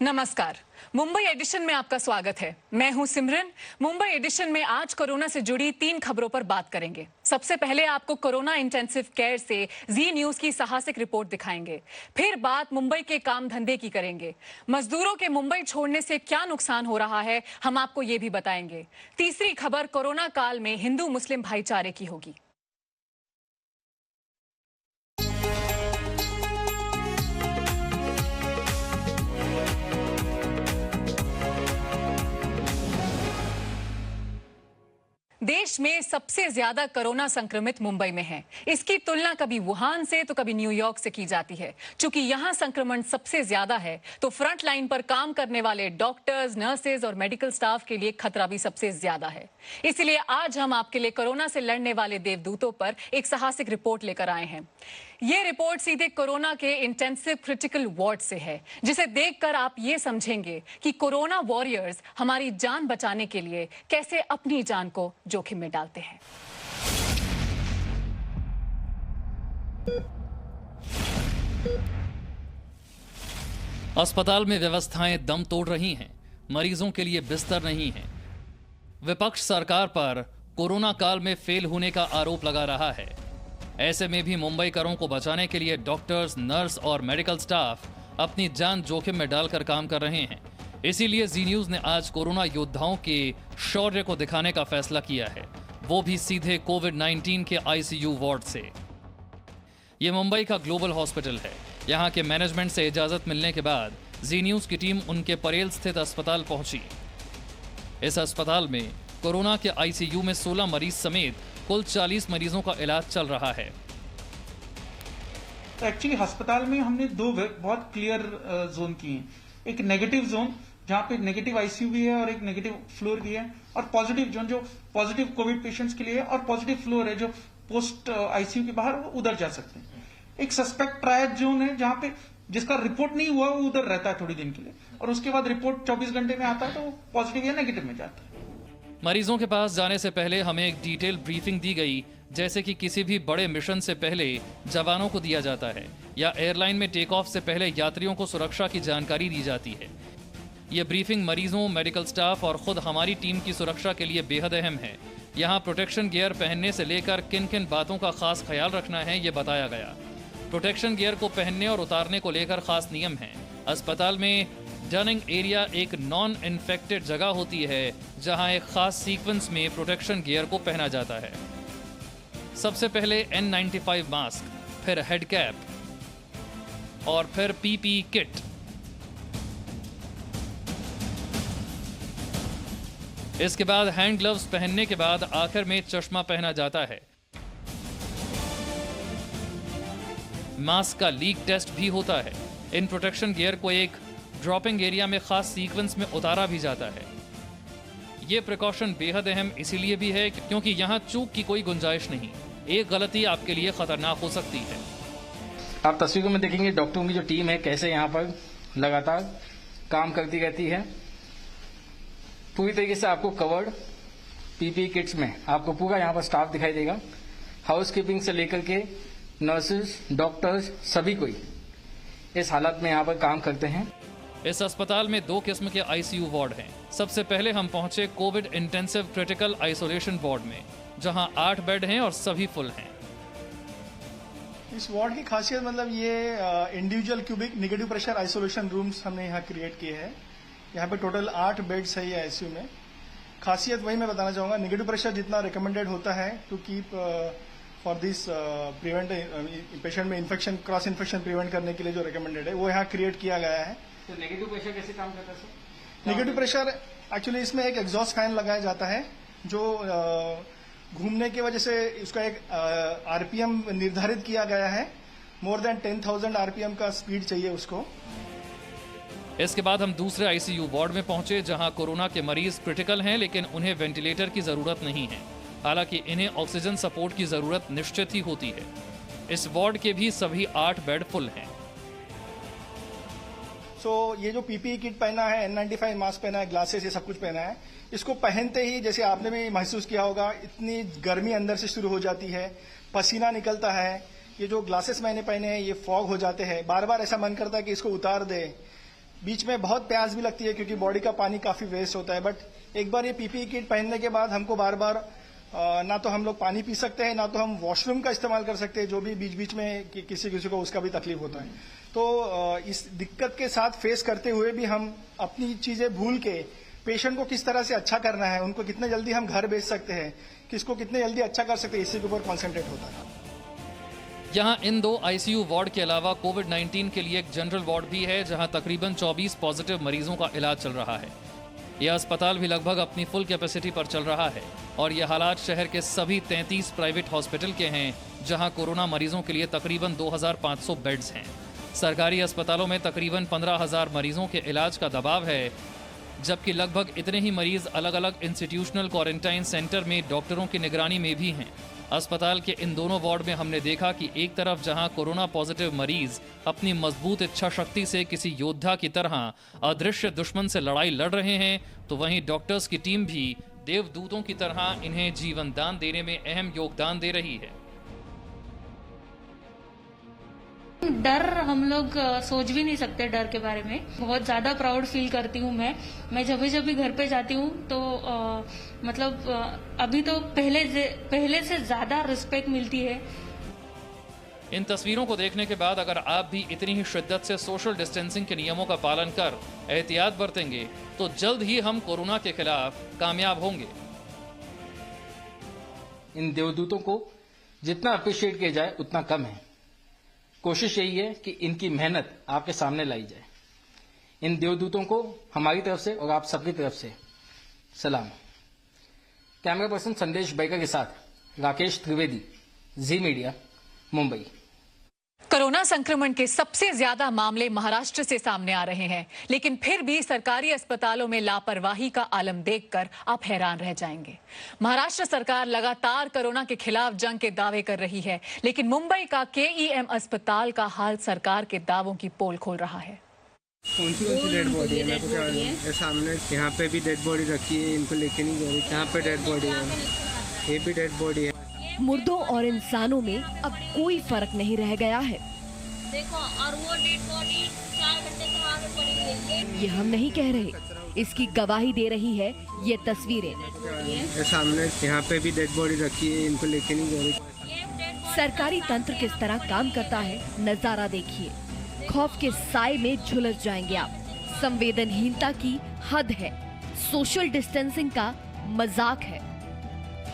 नमस्कार। मुंबई एडिशन में आपका स्वागत है। मैं हूं सिमरन। मुंबई एडिशन में आज कोरोना से जुड़ी 3 खबरों पर बात करेंगे। सबसे पहले आपको कोरोना इंटेंसिव केयर से जी न्यूज की साहसिक रिपोर्ट दिखाएंगे। फिर बात मुंबई के काम धंधे की करेंगे। मजदूरों के मुंबई छोड़ने से क्या नुकसान हो रहा है, हम आपको ये भी बताएंगे। तीसरी खबर कोरोना काल में हिंदू मुस्लिम भाईचारे की होगी। देश में सबसे ज्यादा कोरोना संक्रमित मुंबई में हैं। इसकी तुलना कभी वुहान से तो कभी न्यूयॉर्क से की जाती है। चूंकि यहां संक्रमण सबसे ज्यादा है, तो फ्रंट लाइन पर काम करने वाले डॉक्टर्स, नर्सेज और मेडिकल स्टाफ के लिए खतरा भी सबसे ज्यादा है। इसलिए आज हम आपके लिए कोरोना से लड़ने वाले देवदूतों पर एक साहसिक रिपोर्ट लेकर आए हैं। ये रिपोर्ट सीधे कोरोना के इंटेंसिव क्रिटिकल वार्ड से है, जिसे देखकर आप ये समझेंगे कि कोरोना वॉरियर्स हमारी जान बचाने के लिए कैसे अपनी जान को जोखिम में डालते हैं। अस्पताल में व्यवस्थाएं दम तोड़ रही हैं, मरीजों के लिए बिस्तर नहीं है। विपक्ष सरकार पर कोरोना काल में फेल होने का आरोप लगा रहा है। ऐसे में भी मुंबईकरों को बचाने के लिए डॉक्टर्स, नर्स और मेडिकल स्टाफ अपनी जान जोखिम में डालकर काम कर रहे हैं। इसीलिए जी न्यूज ने आज कोरोना योद्धाओं के शौर्य को दिखाने का फैसला किया है, वो भी सीधे कोविड-19 के आईसीयू वार्ड से। ये मुंबई का ग्लोबल हॉस्पिटल है। यहाँ के मैनेजमेंट से इजाजत मिलने के बाद जी न्यूज की टीम उनके परेल स्थित अस्पताल पहुंची। इस अस्पताल में कोरोना के आईसीयू में 16 मरीज समेत कुल 40 मरीजों का इलाज चल रहा है। तो एक्चुअली अस्पताल में हमने दो बहुत क्लियर जोन किए हैं। एक नेगेटिव जोन जहां पे नेगेटिव आईसीयू भी है और एक नेगेटिव फ्लोर भी है, और पॉजिटिव जोन जो पॉजिटिव कोविड पेशेंट्स के लिए है, और पॉजिटिव फ्लोर है जो पोस्ट आईसीयू के बाहर वो उधर जा सकते हैं। एक सस्पेक्ट ट्रायड जोन है जहां पे जिसका रिपोर्ट नहीं हुआ वो उधर रहता है थोड़ी दिन के लिए, और उसके बाद रिपोर्ट 24 घंटे में आता है तो वो पॉजिटिव या नेगेटिव में जाता है। मरीजों के पास जाने से पहले हमें एक डिटेल ब्रीफिंग दी गई, जैसे कि किसी भी बड़े मिशन से पहले जवानों को दिया जाता है या एयरलाइन में टेक ऑफ से पहले यात्रियों को सुरक्षा की जानकारी दी जाती है। ये ब्रीफिंग मरीजों, मेडिकल स्टाफ और खुद हमारी टीम की सुरक्षा के लिए बेहद अहम है। यहाँ प्रोटेक्शन गियर पहनने से लेकर किन किन बातों का खास ख्याल रखना है, ये बताया गया। प्रोटेक्शन गियर को पहनने और उतारने को लेकर खास नियम हैं। अस्पताल में डनिंग एरिया एक नॉन इन्फेक्टेड जगह होती है, जहां एक खास सीक्वेंस में प्रोटेक्शन गियर को पहना जाता है। सबसे पहले N95 मास्क, फिर हेड कैप और फिर पीपी किट। इसके बाद हैंड ग्लव्स पहनने के बाद आखिर में चश्मा पहना जाता है। मास्क का लीक टेस्ट भी होता है। इन प्रोटेक्शन गियर को एक ड्रॉपिंग एरिया में खास सीक्वेंस में उतारा भी जाता है। ये प्रिकॉशन बेहद अहम इसीलिए भी है क्योंकि यहाँ चूक की कोई गुंजाइश नहीं। एक गलती आपके लिए खतरनाक हो सकती है। आप तस्वीरों में देखेंगे डॉक्टरों की जो टीम है कैसे यहाँ पर लगातार काम करती रहती है। पूरी तरीके से आपको कवर्ड पीपी किट्स में आपको पूरा यहाँ पर स्टाफ दिखाई देगा। हाउसकीपिंग से लेकर के नर्सेज, डॉक्टर्स, सभी कोई इस हालत में यहाँ पर काम करते हैं। इस अस्पताल में 2 किस्म के आईसीयू वार्ड हैं। सबसे पहले हम पहुंचे Covid intensive critical isolation ward में, जहां 8 बेड हैं और सभी फुल हैं। इस वार्ड की खासियत मतलब ये individual cubic negative pressure isolation rooms हमने यहाँ क्रिएट किए हैं। यहाँ पे टोटल 8 बेड्स है ये आईसीयू में। खासियत वही मैं बताना चाहूंगा, नेगेटिव प्रेशर जितना रिकमेंडेड होता है to keep for this prevent patient में इन्फेक्शन, क्रॉस इन्फेक्शन प्रिवेंट करने के लिए जो रिकमेंडेड है वो यहाँ क्रिएट किया गया है। तो नेगेटिव प्रेशर कैसे काम करता है सर? नेगेटिव प्रेशर एक्चुअली इसमें एक एग्जॉस्ट फैन लगाया जाता है जो घूमने की वजह से उसका एक आरपीएम निर्धारित किया गया है। मोर देन 10,000 आरपीएम का स्पीड चाहिए उसको। इसके बाद हम दूसरे आईसीयू वार्ड में पहुंचे, जहां कोरोना के मरीज क्रिटिकल हैं, लेकिन उन्हें वेंटिलेटर की जरूरत नहीं है। हालांकि इन्हें ऑक्सीजन सपोर्ट की जरूरत निश्चित ही होती है। इस वार्ड के भी सभी 8 बेड फुल हैं। ये जो पीपीई किट पहना है, N95 मास्क पहना है, ग्लासेस, ये सब कुछ पहना है, इसको पहनते ही जैसे आपने भी महसूस किया होगा, इतनी गर्मी अंदर से शुरू हो जाती है, पसीना निकलता है। ये जो ग्लासेस मैंने पहने हैं ये फॉग हो जाते हैं, बार बार ऐसा मन करता है कि इसको उतार दे। बीच में बहुत प्यास भी लगती है क्योंकि बॉडी का पानी काफी वेस्ट होता है, बट एक बार ये पीपीई किट पहनने के बाद हमको बार बार ना तो हम लोग पानी पी सकते हैं, ना तो हम वॉशरूम का इस्तेमाल कर सकते हैं, जो भी बीच बीच में किसी किसी को उसका भी तकलीफ होता है। तो इस दिक्कत के साथ फेस करते हुए भी हम अपनी चीजें भूल के पेशेंट को किस तरह से अच्छा करना है, उनको कितने जल्दी हम घर भेज सकते हैं, किसको कितने जल्दी अच्छा कर सकते हैं, इसी के ऊपर कॉन्सेंट्रेट होता है। यहाँ इन 2 आईसीयू वार्ड के अलावा कोविड-19 के लिए एक जनरल वार्ड भी है, जहाँ तकरीबन 24 पॉजिटिव मरीजों का इलाज चल रहा है। यह अस्पताल भी लगभग अपनी फुल कैपेसिटी पर चल रहा है और यह हालात शहर के सभी 33 प्राइवेट हॉस्पिटल के हैं, जहां कोरोना मरीजों के लिए तकरीबन 2500 बेड्स हैं। सरकारी अस्पतालों में तकरीबन 15,000 मरीजों के इलाज का दबाव है, जबकि लगभग इतने ही मरीज अलग अलग इंस्टीट्यूशनल क्वारंटाइन सेंटर में डॉक्टरों की निगरानी में भी हैं। अस्पताल के इन दोनों वार्ड में हमने देखा कि एक तरफ जहां कोरोना पॉजिटिव मरीज अपनी मजबूत इच्छा शक्ति से किसी योद्धा की तरह अदृश्य दुश्मन से लड़ाई लड़ रहे हैं, तो वहीं डॉक्टर्स की टीम भी देवदूतों की तरह इन्हें जीवन दान देने में अहम योगदान दे रही है। डर हम लोग सोच भी नहीं सकते डर के बारे में। बहुत ज्यादा प्राउड फील करती हूँ मैं जब भी घर पे जाती हूँ तो अभी तो पहले से ज्यादा रिस्पेक्ट मिलती है। इन तस्वीरों को देखने के बाद अगर आप भी इतनी ही शिद्दत से सोशल डिस्टेंसिंग के नियमों का पालन कर एहतियात बरतेंगे तो जल्द ही हम कोरोना के खिलाफ कामयाब होंगे। इन देवदूतों को जितना अप्रिशिएट किया जाए उतना कम है। कोशिश यही है कि इनकी मेहनत आपके सामने लाई जाए। इन देवदूतों को हमारी तरफ से और आप सबकी तरफ से सलाम। कैमरा पर्सन संदेश बैकर के साथ राकेश त्रिवेदी, जी मीडिया, मुंबई। कोरोना संक्रमण के सबसे ज्यादा मामले महाराष्ट्र से सामने आ रहे हैं, लेकिन फिर भी सरकारी अस्पतालों में लापरवाही का आलम देखकर आप हैरान रह जाएंगे। महाराष्ट्र सरकार लगातार कोरोना के खिलाफ जंग के दावे कर रही है, लेकिन मुंबई का केईएम अस्पताल का हाल सरकार के दावों की पोल खोल रहा है। कौन सी डेड बॉडी है? मेरे को सामने यहाँ पे भी डेड बॉडी रखी है, इनको लेके नहीं गई। यहाँ पे डेड बॉडी है, ये भी डेड बॉडी है। मुर्दों और इंसानों में अब कोई फर्क नहीं रह गया है। देखो, और वो डेड बॉडी 4 घंटे से वहाँ पे पड़ी हुई है। ये हम नहीं कह रहे, इसकी गवाही दे रही है ये तस्वीरें। सामने यहाँ पे भी डेड बॉडी रखी है, इनको लेके नहीं गई। सरकारी तंत्र किस तरह काम करता है नजारा देखिए। खौफ के साए में झुलस जाएंगे आप। संवेदनहीनता की हद है। सोशल डिस्टेंसिंग का मजाक है।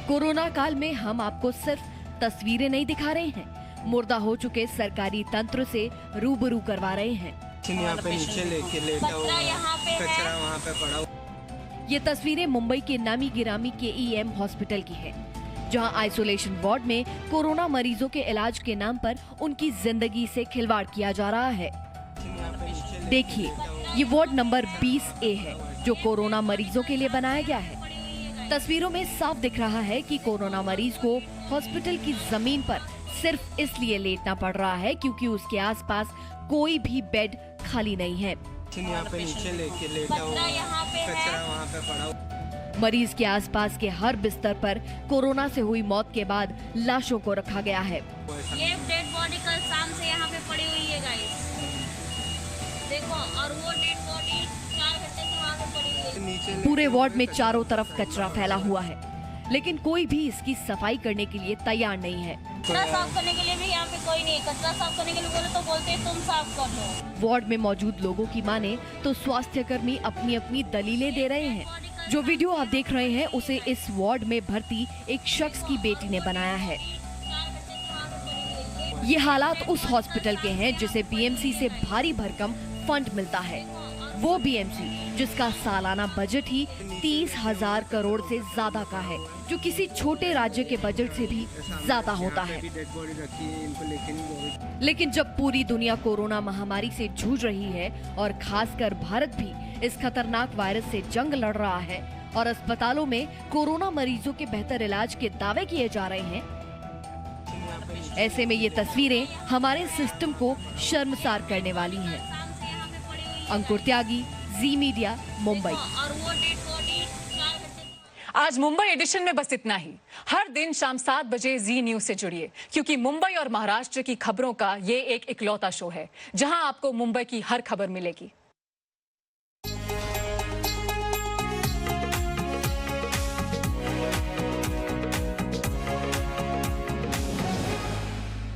कोरोना काल में हम आपको सिर्फ तस्वीरें नहीं दिखा रहे हैं, मुर्दा हो चुके सरकारी तंत्र से रूबरू करवा रहे हैं। यहाँ पे नीचे लेके लेटा हुआ, कचरा वहाँ पे पड़ा हुआ। ये तस्वीरें मुंबई के नामी गिरामी केईएम हॉस्पिटल की है, जहां आइसोलेशन वार्ड में कोरोना मरीजों के इलाज के नाम पर उनकी जिंदगी से खिलवाड़ किया जा रहा है। देखिए, ये वार्ड नंबर 20A है, जो कोरोना मरीजों के लिए बनाया गया है। तस्वीरों में साफ दिख रहा है कि कोरोना मरीज को हॉस्पिटल की जमीन पर सिर्फ इसलिए लेटना पड़ रहा है क्योंकि उसके आसपास कोई भी बेड खाली नहीं है। यहाँ पे नीचे लेके लेटा हुआ, कचरा वहाँ पे पड़ा हुआ। मरीज के आसपास के हर बिस्तर पर कोरोना से हुई मौत के बाद लाशों को रखा गया है। ये डेड बॉडी कल शाम से यहाँ पे पड़ी हुई है गाइस। देखो, और वो डेड बॉडी 4 घंटे से वहाँ पे पड़ी हुई है। पूरे वार्ड में चारों तरफ कचरा फैला हुआ है, लेकिन कोई भी इसकी सफाई करने के लिए तैयार नहीं है। कचरा साफ करने के लिए भी यहाँ पे कोई नहीं। कचरा साफ करने के लिए बोले तो बोलते हैं तुम साफ कर लो। वार्ड में मौजूद लोगों की माने तो स्वास्थ्य कर्मी अपनी अपनी दलीलें दे रहे हैं। जो वीडियो आप देख रहे हैं उसे इस वार्ड में भर्ती एक शख्स की बेटी ने बनाया है। ये हालात उस हॉस्पिटल के हैं जिसे बीएमसी से भारी भरकम फंड मिलता है। वो बीएमसी जिसका सालाना बजट ही 30,000 करोड़ से ज्यादा का है, जो किसी छोटे राज्य के बजट से भी ज्यादा होता है। लेकिन जब पूरी दुनिया कोरोना महामारी से जूझ रही है और खासकर भारत भी इस खतरनाक वायरस से जंग लड़ रहा है और अस्पतालों में कोरोना मरीजों के बेहतर इलाज के दावे किए जा रहे हैं, ऐसे में ये तस्वीरें हमारे सिस्टम को शर्मसार करने वाली हैं। अंकुर त्यागी, जी मीडिया, मुंबई। आज मुंबई एडिशन में बस इतना ही। हर दिन शाम 7 बजे जी न्यूज से जुड़िए, क्योंकि मुंबई और महाराष्ट्र की खबरों का ये एक इकलौता शो है जहां आपको मुंबई की हर खबर मिलेगी।